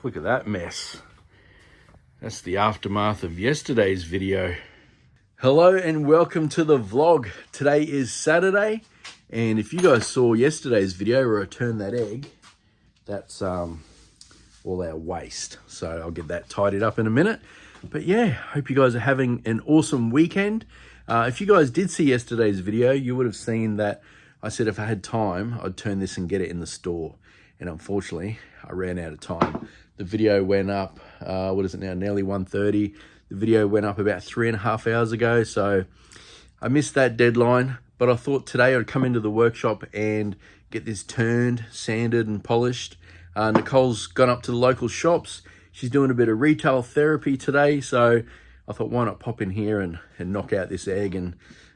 look at that mess. That's the aftermath of yesterday's video. Hello and welcome to the vlog. Today is Saturday, and if you guys saw yesterday's video where I turned that egg, that's all our waste. So I'll get that tidied up in a minute. But yeah, hope you guys are having an awesome weekend. If you guys did see yesterday's video, you would have seen that I said if I had time, I'd turn this and get it in the store. And unfortunately, I ran out of time. The video went up, what is it now, nearly 1:30. The video went up about 3.5 hours ago, so I missed that deadline. But I thought today I'd come into the workshop and get this turned, sanded and polished. Nicole's gone up to the local shops. She's doing a bit of retail therapy today, so I thought why not pop in here and knock out this egg and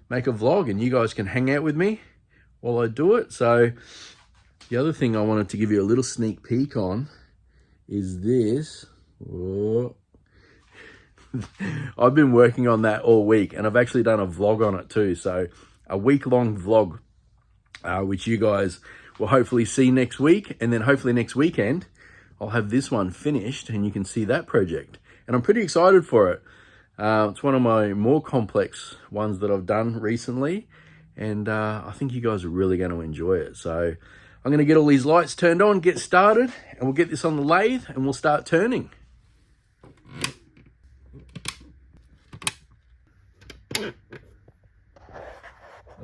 make a vlog, and you guys can hang out with me while I do it. So the other thing I wanted to give you a little sneak peek on is this. Whoa. I've been working on that all week, and I've actually done a vlog on it too. So a week-long vlog, which you guys will hopefully see next week. And then hopefully next weekend, I'll have this one finished and you can see that project. And I'm pretty excited for it. It's one of my more complex ones that I've done recently. And I think you guys are really going to enjoy it. So I'm going to get all these lights turned on, get started, and we'll get this on the lathe and we'll start turning. Well,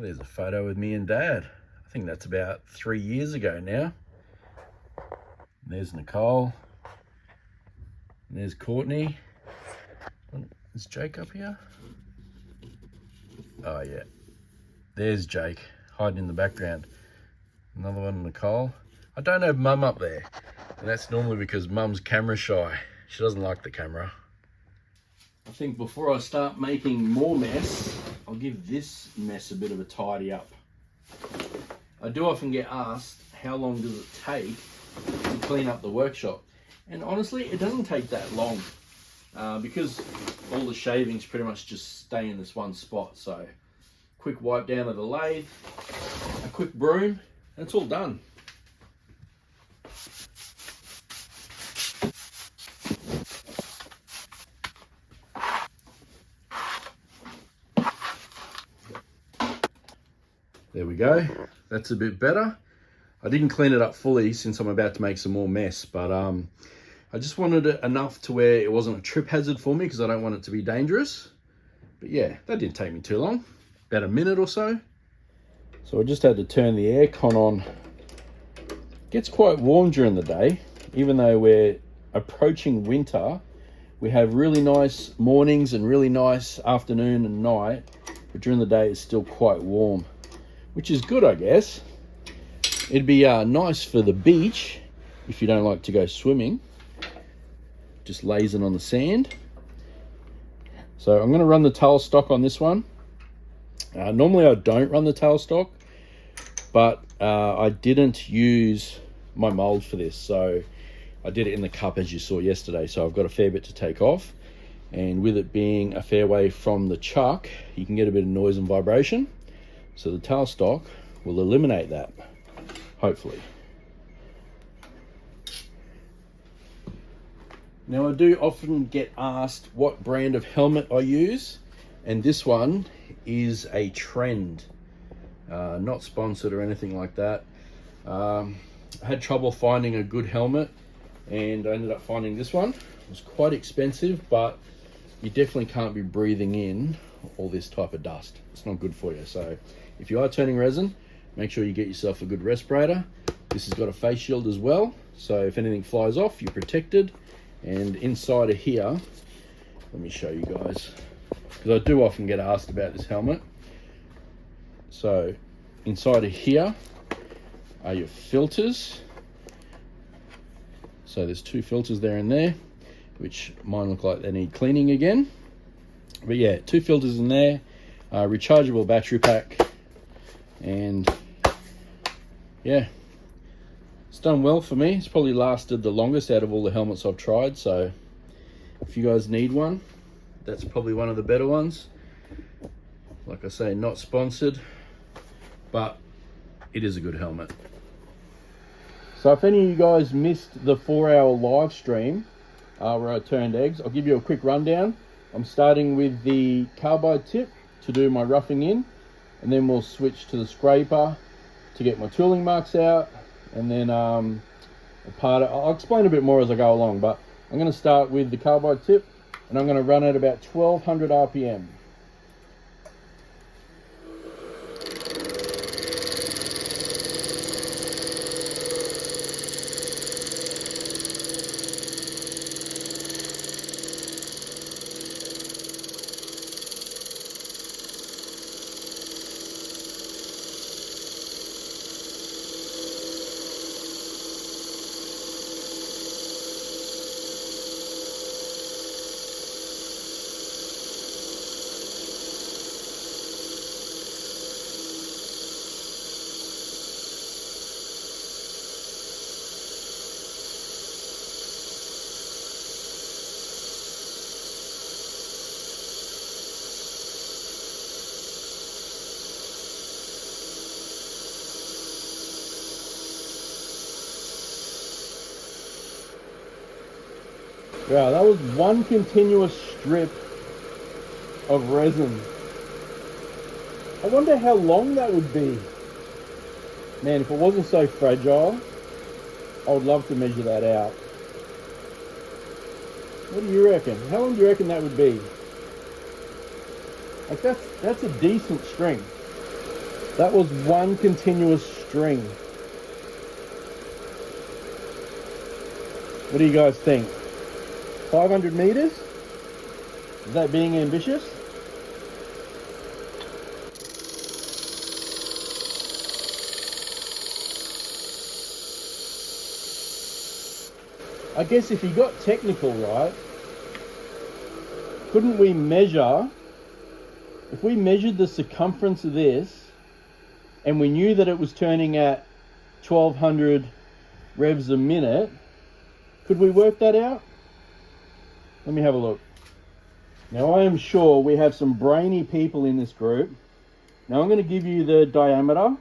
there's a photo with me and Dad. I think that's about 3 years ago now. And there's Nicole. And there's Courtney. Is Jake up here? Oh yeah. There's Jake hiding in the background. Another one, Nicole. I don't have Mum up there. And that's normally because Mum's camera shy. She doesn't like the camera. I think before I start making more mess, I'll give this mess a bit of a tidy up. I do often get asked, how long does it take to clean up the workshop? And honestly, it doesn't take that long because all the shavings pretty much just stay in this one spot. So quick wipe down of the lathe, a quick broom, and it's all done. There we go. That's a bit better. I didn't clean it up fully since I'm about to make some more mess, but I just wanted it enough to where it wasn't a trip hazard for me because I don't want it to be dangerous. But yeah, that didn't take me too long, about a minute or so. So I just had to turn the aircon on. It gets quite warm during the day, even though we're approaching winter. We have really nice mornings and really nice afternoon and night, but during the day it's still quite warm, which is good, I guess. It'd be nice for the beach if you don't like to go swimming. Just lazing on the sand. So I'm going to run the tailstock on this one. Normally I don't run the tailstock, but I didn't use my mold for this. So I did it in the cup as you saw yesterday. So I've got a fair bit to take off. And with it being a fair way from the chuck, you can get a bit of noise and vibration. So the tailstock will eliminate that, hopefully. Now I do often get asked what brand of helmet I use, and this one is a Trend, not sponsored or anything like that. I had trouble finding a good helmet and I ended up finding this one. It was quite expensive, but you definitely can't be breathing in all this type of dust. It's not good for you. So if you are turning resin, make sure you get yourself a good respirator. This has got a face shield as well, so if anything flies off, you're protected. And inside of here, let me show you guys, because I do often get asked about this helmet. So inside of here are your filters. So there's 2 filters there and there, which mine look like they need cleaning again. But yeah, 2 filters in there, rechargeable battery pack, and yeah, it's done well for me. It's probably lasted the longest out of all the helmets I've tried. So if you guys need one, that's probably one of the better ones. Like I say, not sponsored, but it is a good helmet. So if any of you guys missed the 4-hour live stream where I turned eggs, I'll give you a quick rundown. I'm starting with the carbide tip to do my roughing in, and then we'll switch to the scraper to get my tooling marks out, and then I'll explain a bit more as I go along, but I'm going to start with the carbide tip, and I'm going to run at about 1200 RPM. Wow, that was one continuous strip of resin. I wonder how long that would be. Man, if it wasn't so fragile, I would love to measure that out. What do you reckon? How long do you reckon that would be? Like that's a decent string. That was one continuous string. What do you guys think? 500 meters? Is that being ambitious? I guess if you got technical, right, couldn't we measure, if we measured the circumference of this and we knew that it was turning at 1200 revs a minute, could we work that out? Let me have a look. Now I am sure we have some brainy people in this group. Now I'm going to give you the diameter.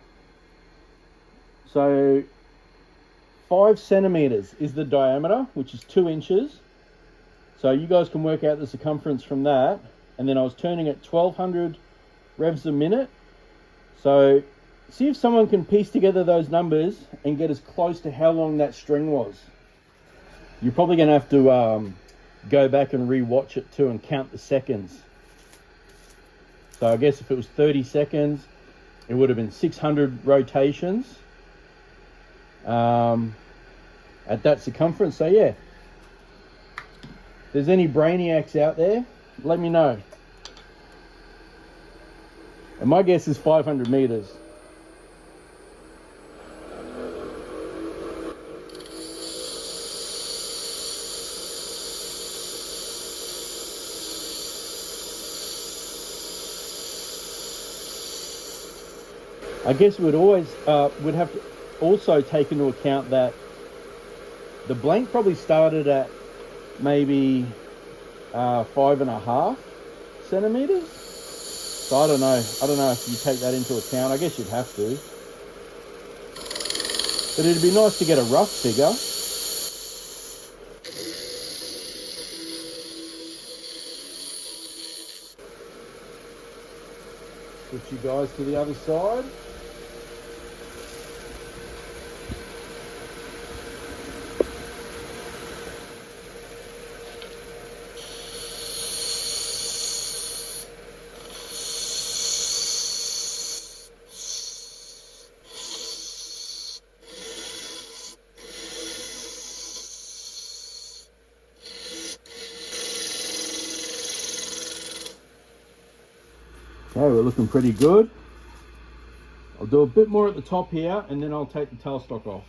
So 5 centimeters is the diameter, which is 2 inches. So you guys can work out the circumference from that. And then I was turning at 1200 revs a minute. So see if someone can piece together those numbers and get as close to how long that string was. You're probably going to have to go back and re-watch it too and count the seconds. So I guess if it was 30 seconds, it would have been 600 rotations at that circumference. So yeah, if there's any brainiacs out there, let me know. And my guess is 500 meters. I guess we'd have to also take into account that the blank probably started at maybe 5.5 centimeters. So I don't know if you take that into account. I guess you'd have to. But it'd be nice to get a rough figure. Switch you guys to the other side. Okay, we're looking pretty good. I'll do a bit more at the top here and then I'll take the tailstock off.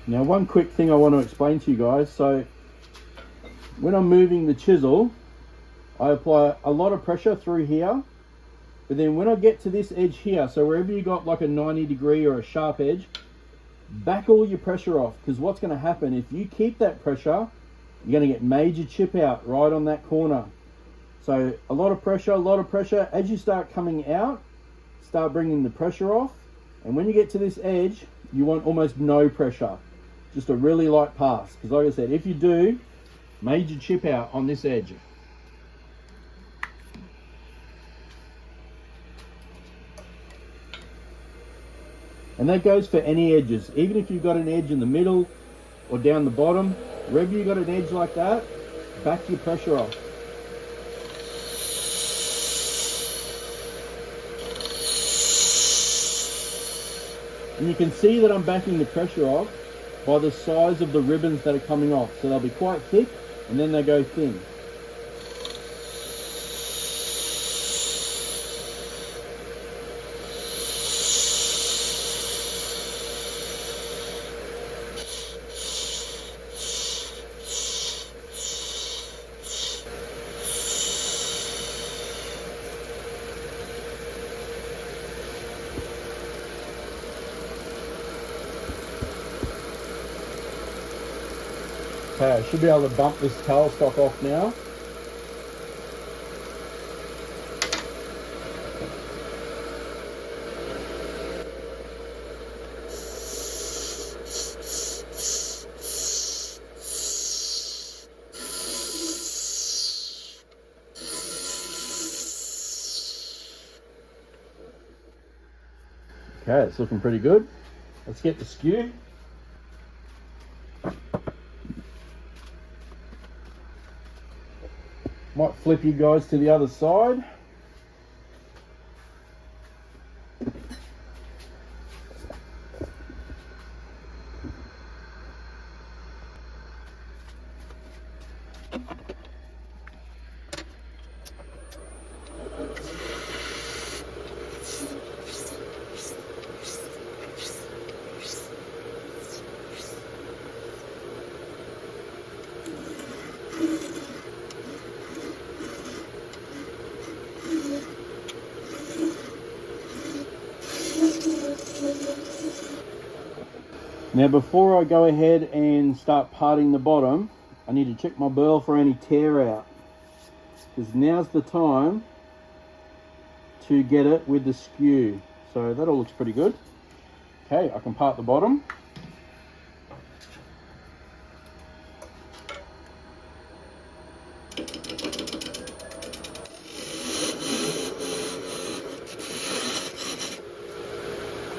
Now one quick thing I want to explain to you guys. So when I'm moving the chisel, I apply a lot of pressure through here But then when I get to this edge here, so wherever you got like a 90-degree or a sharp edge, back all your pressure off, because what's going to happen if you keep that pressure, you're going to get major chip out right on that corner. So a lot of pressure. As you start coming out, start bringing the pressure off, and when you get to this edge, you want almost no pressure, just a really light pass, because like I said, if you do, major chip out on this edge. And that goes for any edges, even if you've got an edge in the middle or down the bottom, wherever you got an edge like that, back your pressure off. And you can see that I'm backing the pressure off by the size of the ribbons that are coming off. So they'll be quite thick and then they go thin. Okay, I should be able to bump this tailstock off now. Okay, it's looking pretty good. Let's get the skew. Might flip you guys to the other side. Now before I go ahead and start parting the bottom, I need to check my burl for any tear out, because now's the time to get it with the skew. So that all looks pretty good. Okay, I can part the bottom.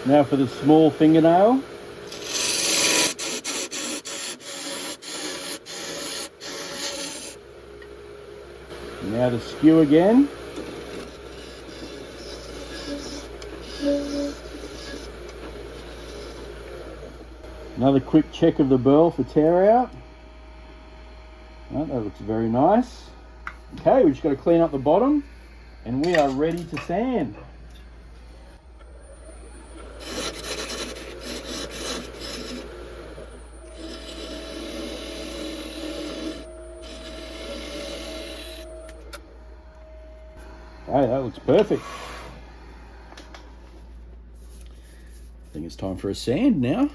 Now for the small fingernail. Now the skew again. Another quick check of the burl for tear out. Oh, that looks very nice. Okay, we just got to clean up the bottom and we are ready to sand. Okay, that looks perfect. I think it's time for a sand now.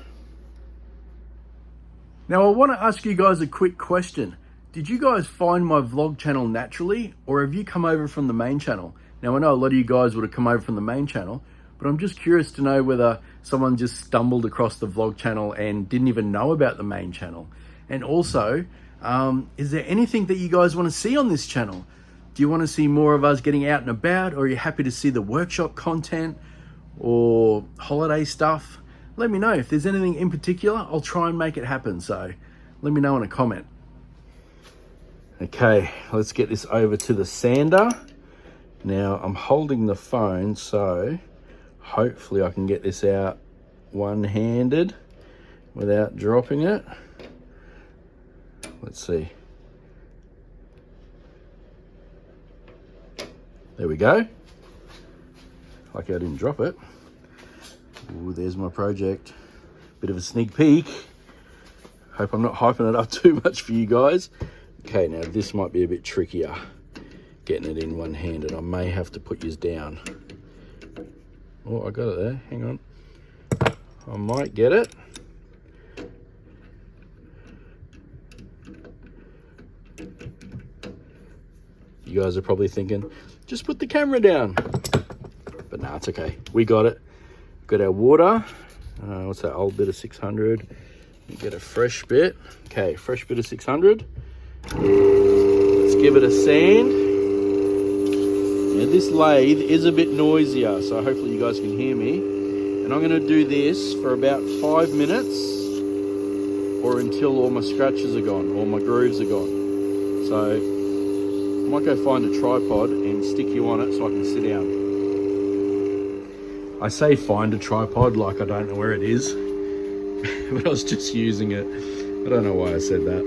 Now I want to ask you guys a quick question. Did you guys find my vlog channel naturally, or have you come over from the main channel? Now I know a lot of you guys would have come over from the main channel, but I'm just curious to know whether someone just stumbled across the vlog channel and didn't even know about the main channel. And also, is there anything that you guys want to see on this channel? Do you want to see more of us getting out and about, or are you happy to see the workshop content or holiday stuff? Let me know. If there's anything in particular, I'll try and make it happen. So let me know in a comment. Okay, let's get this over to the sander. Now I'm holding the phone, so hopefully I can get this out one-handed without dropping it. Let's see. There we go. Lucky I didn't drop it. Ooh, there's my project. Bit of a sneak peek. Hope I'm not hyping it up too much for you guys. Okay, now this might be a bit trickier getting it in one-handed. I may have to put yours down. Oh, I got it there. Hang on. I might get it. You guys are probably thinking, just put the camera down. But no, it's okay. We got it. Got our water. What's that old bit of 600? Get a fresh bit. Okay, fresh bit of 600. Let's give it a sand. Now this lathe is a bit noisier, so hopefully you guys can hear me. And I'm going to do this for about 5 minutes, or until all my scratches are gone, all my grooves are gone. So I might go find a tripod and stick you on it so I can sit down. I say find a tripod like I don't know where it is, but I was just using it. I don't know why I said that.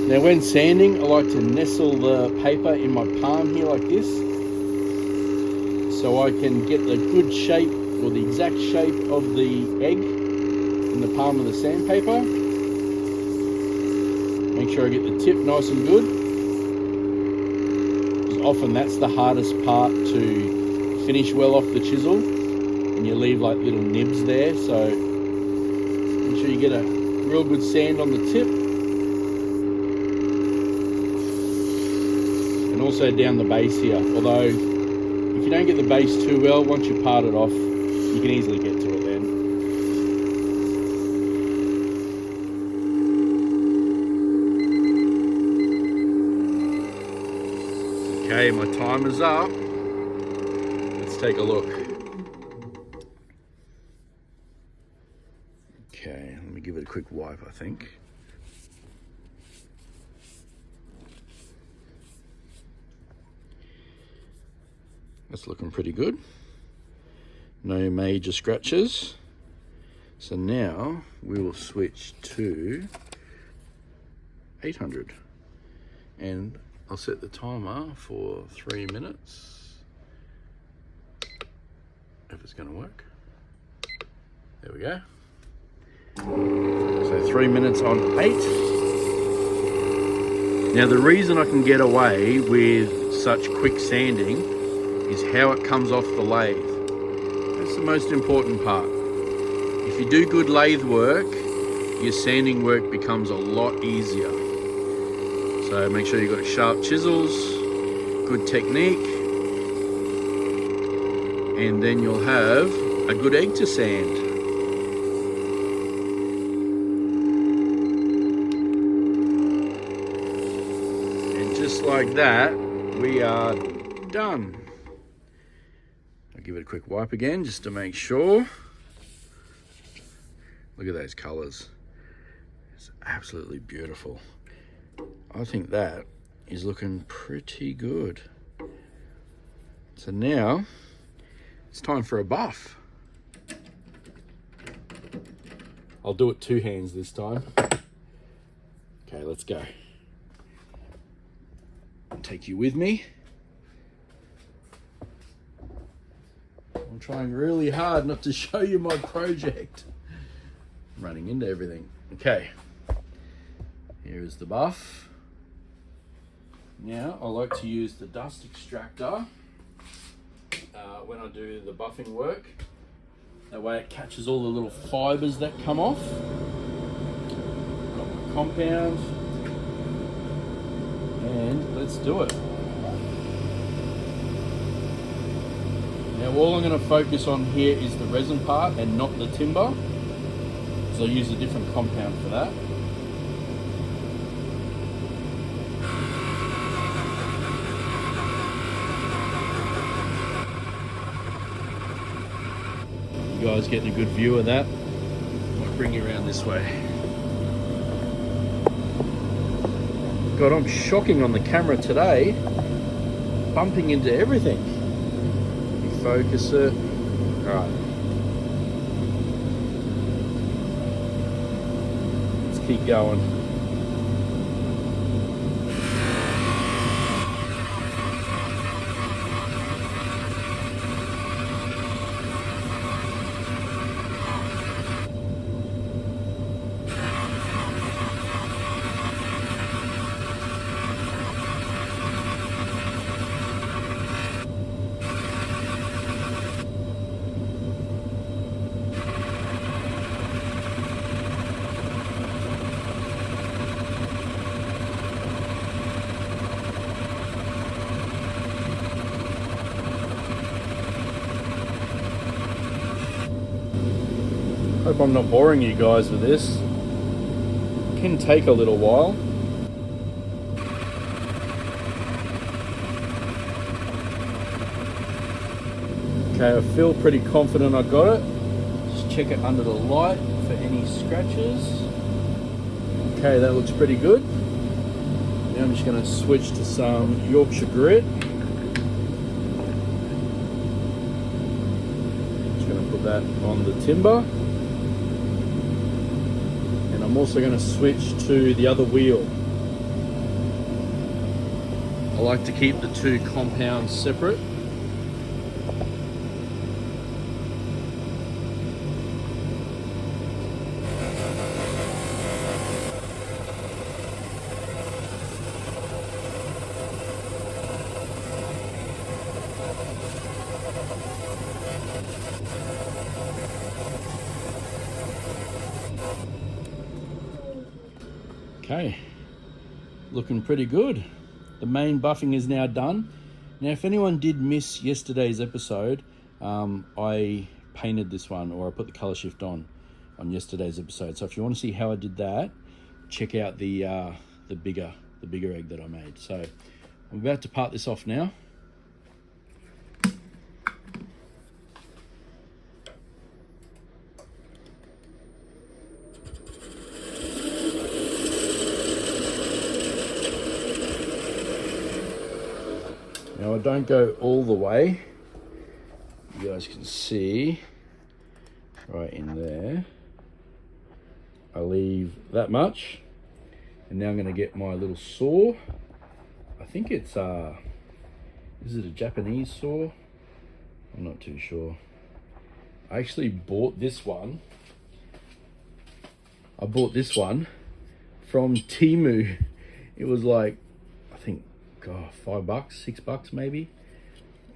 Now when sanding, I like to nestle the paper in my palm here like this, so I can get the good shape, or the exact shape of the egg in the palm of the sandpaper. Make sure I get the tip nice and good, because often that's the hardest part to finish well off the chisel, and you leave like little nibs there. So make sure you get a real good sand on the tip, and also down the base here. Although if you don't get the base too well, once you part it off, you can easily get to it then. Okay, my timer's up. Let's take a look. Okay, let me give it a quick wipe, I think. That's looking pretty good. No major scratches. So now we will switch to 800. And I'll set the timer for 3 minutes. If it's gonna work. There we go. So 3 minutes on 8. Now the reason I can get away with such quick sanding is how it comes off the lathe. That's the most important part. If you do good lathe work, your sanding work becomes a lot easier. So make sure you've got sharp chisels, good technique, and then you'll have a good egg to sand. And just like that, we are done. I'll give it a quick wipe again just to make sure. Look at those colors. It's absolutely beautiful. I think that is looking pretty good. So now it's time for a buff. I'll do it 2 hands this time. Okay, let's go. I'll take you with me. I'm trying really hard not to show you my project. I'm running into everything. Okay, here is the buff. Now I like to use the dust extractor when I do the buffing work. That way it catches all the little fibers that come off. Got my compound, and let's do it. Now all I'm going to focus on here is the resin part and not the timber, so I'll use a different compound for that. You guys getting a good view of that? Might bring you around this way. God, I'm shocking on the camera today. Bumping into everything. Focus it. All right. Let's keep going. Hope I'm not boring you guys with this. It can take a little while. Okay, I feel pretty confident I got it. Just check it under the light for any scratches. Okay, that looks pretty good. Now I'm just going to switch to some Yorkshire grit. Just going to put that on the timber. And I'm also going to switch to the other wheel. I like to keep the two compounds separate. Okay, looking pretty good. The main buffing is now done. Now, if anyone did miss yesterday's episode, I painted this one, or I put the color shift on yesterday's episode. So if you want to see how I did that, check out the bigger egg that I made. So I'm about to part this off now. Now I don't go all the way. You guys can see right in there. I leave that much. And now I'm gonna get my little saw. I think it's, is it a Japanese saw? I'm not too sure. I actually bought this one. I bought this one from Temu. It was like, I think, God, $5, $6 maybe.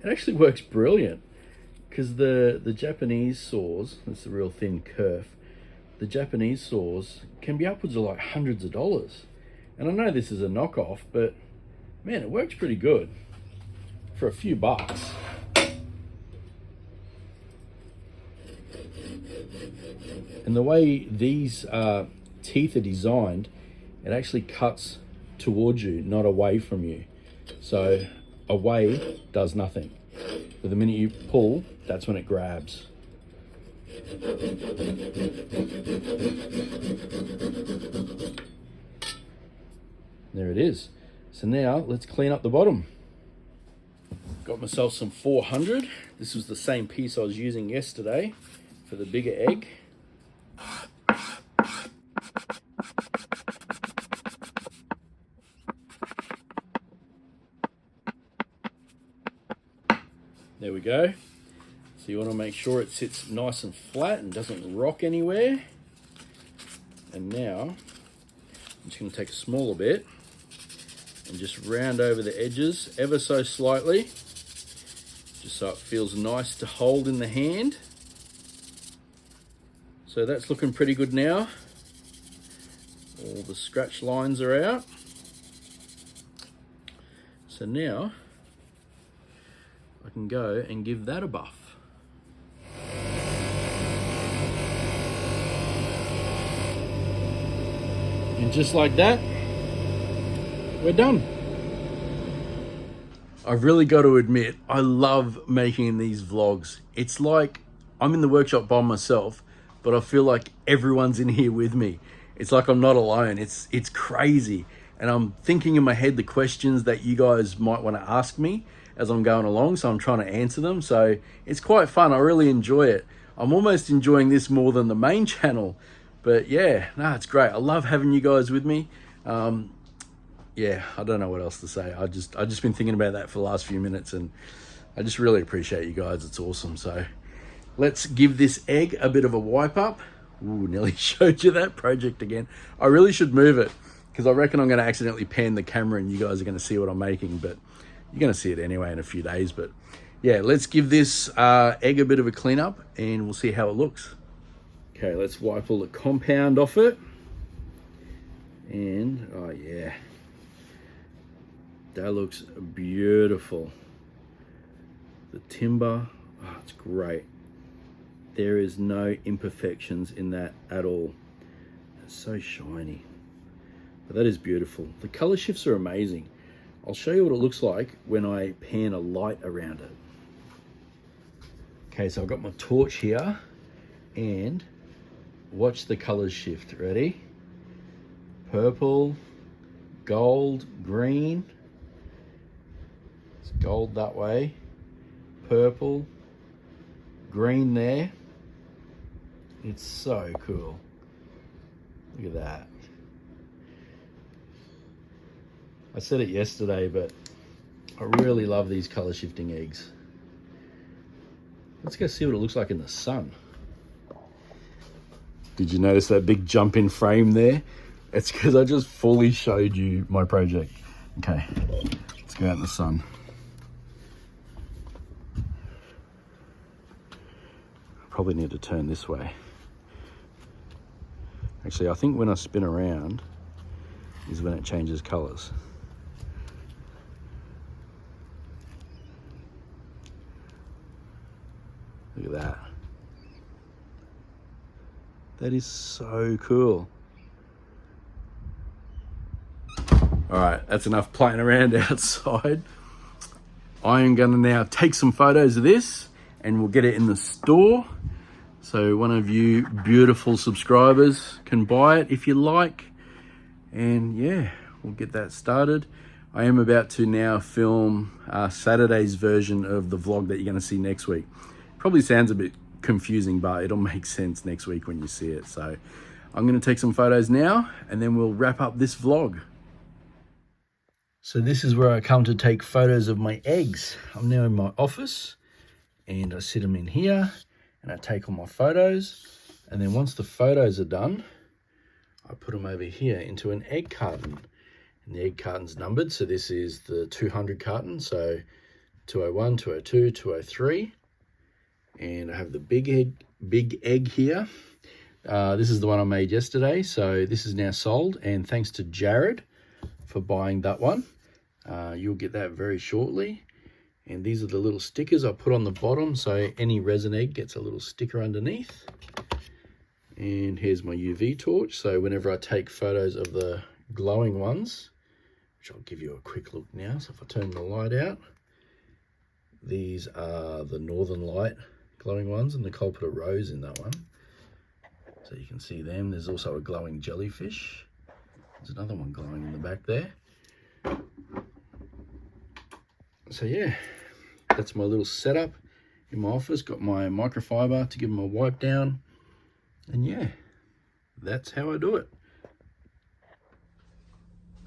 It actually works brilliant because the Japanese saws, that's the real thin kerf, the Japanese saws can be upwards of like hundreds of dollars. And I know this is a knockoff, but man, it works pretty good for a few bucks. And the way these teeth are designed, it actually cuts towards you, not away from you. So away does nothing. But the minute you pull, that's when it grabs. There it is. So now let's clean up the bottom. Got myself some 400. This was the same piece I was using yesterday for the bigger egg. There we go. So you want to make sure it sits nice and flat and doesn't rock anywhere. And now I'm just going to take a smaller bit and just round over the edges ever so slightly, just so it feels nice to hold in the hand. So that's looking pretty good now. All the scratch lines are out. So now I can go and give that a buff. And just like that, we're done. I've really got to admit, I love making these vlogs. It's like I'm in the workshop by myself, but I feel like everyone's in here with me. It's like I'm not alone. It's crazy. And I'm thinking in my head the questions that you guys might want to ask me as I'm going along, so I'm trying to answer them. So it's quite fun. I really enjoy it. I'm almost enjoying this more than the main channel. But yeah, no, it's great. I love having you guys with me. Yeah, I don't know what else to say. I just been thinking about that for the last few minutes, and I just really appreciate you guys. It's awesome. So let's give this egg a bit of a wipe up. Ooh, nearly showed you that project again. I really should move it because I reckon I'm going to accidentally pan the camera and you guys are going to see what I'm making, but you're going to see it anyway in a few days. But yeah, let's give this egg a bit of a clean up and we'll see how it looks. Okay, let's wipe all the compound off it. And oh yeah, that looks beautiful. The timber, oh, it's great. there is no imperfections in that at all. It's so shiny. But that is beautiful. The color shifts are amazing. I'll show you what it looks like when I pan a light around it. Okay, so I've got my torch here and watch the colors shift. Ready? Purple, gold, green. It's gold that way. Purple, green there. It's so cool. Look at that. I said it yesterday, but I really love these color shifting eggs. Let's go see what it looks like in the sun. Did you notice that big jump in frame there? It's because I just fully showed you my project. Okay, let's go out in the sun. Probably need to turn this way. Actually, I think when I spin around is when it changes colors. Look at that. That is so cool. All right, that's enough playing around outside. I am gonna now take some photos of this and we'll get it in the store. So one of you beautiful subscribers can buy it if you like. And yeah, we'll get that started. I am about to now film Saturday's version of the vlog that you're gonna see next week. Probably sounds a bit confusing, but it'll make sense next week when you see it. So I'm gonna take some photos now and then we'll wrap up this vlog. So this is where I come to take photos of my eggs. I'm now in my office and I sit them in here and I take all my photos. And then once the photos are done, I put them over here into an egg carton. And the egg carton's numbered. So this is the 200 carton. So 201, 202, 203. And I have the big egg here. This is the one I made yesterday. So this is now sold. And thanks to Jared for buying that one. You'll get that very shortly. And these are the little stickers I put on the bottom. So any resin egg gets a little sticker underneath. And here's my UV torch. So whenever I take photos of the glowing ones, which I'll give you a quick look now. So if I turn the light out, these are the Northern Light glowing ones, and Nicole put a rose in that one. So you can see them. There's also a glowing jellyfish. There's another one glowing in the back there. So yeah, that's my little setup in my office. Got my microfiber to give them a wipe down. And yeah, that's how I do it.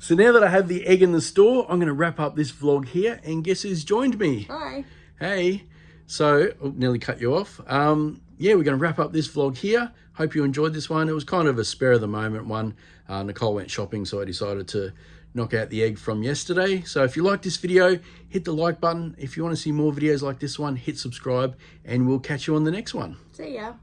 So now that I have the egg in the store, I'm going to wrap up this vlog here. And guess who's joined me? Hi. Hey. So, nearly cut you off. Yeah, we're going to wrap up this vlog here. Hope you enjoyed this one. It was kind of a spare of the moment one. Nicole went shopping, so I decided to knock out the egg from yesterday. So if you like this video, hit the like button. If you want to see more videos like this one, hit subscribe, and we'll catch you on the next one. See ya.